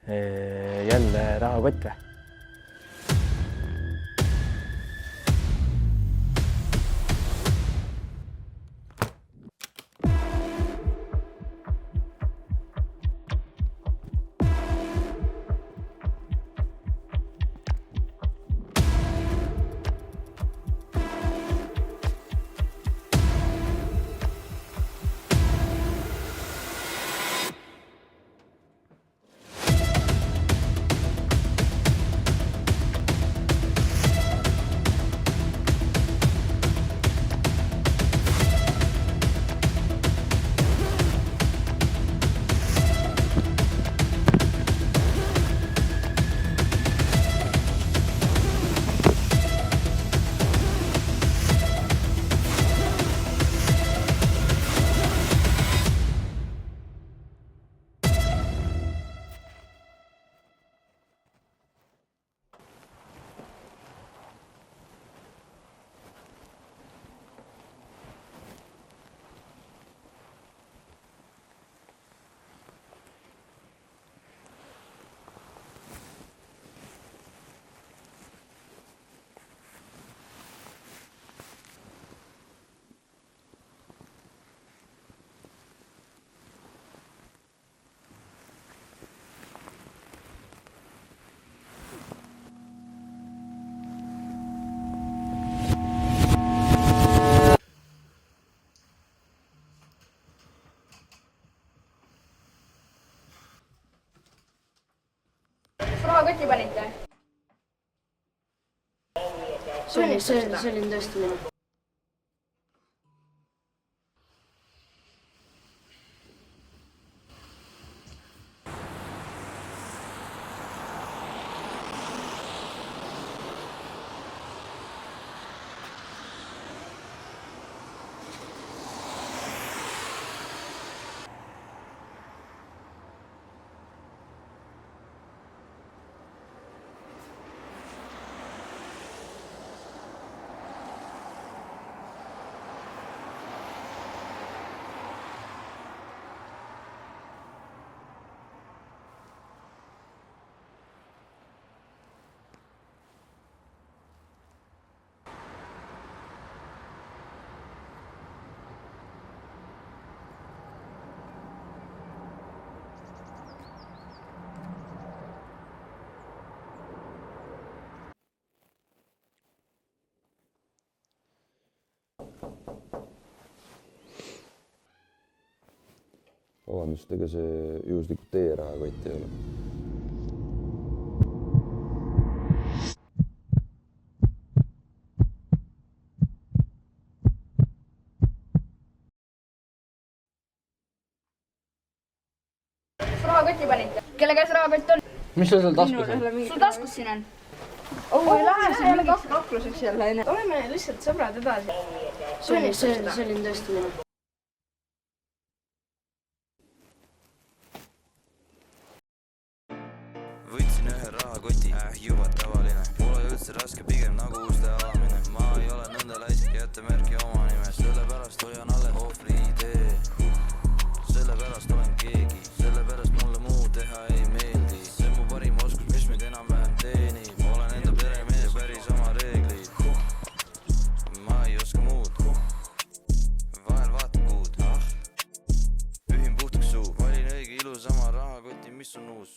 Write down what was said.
jälle rahakott või? Rahakoti panite? See oli tõesti minu. Vabandust, ega see juhuslikult teie rahakott ei ole? Rahakoti panite? Kelle käes rahakott on? Mis sul taskus on? Sul taskus siin on? Ei lähe see mingiks kakluseks jälle. Oleme lihtsalt sõbrad edasi. See oli tõesti minu. Võtsin ühe rahakoti, juba tavaline. Pole üldse raske, pigem nagu uste avamine. Ma ei ole nõnda laisk, jätta märki oma nime. Sellepärast hoian alles ohvri idee. Sellepärast olen keegi, sellepärast mulle muu teha ei meeldi. See mu parim oskus, mis meid enam-vähem teenib. Olen enda peremees, päris oma reeglid. Ma ei oska muud. Vahel vaatan kuud. Pühin puhtaks suu, valin õige ilusama rahakoti, mis on uus.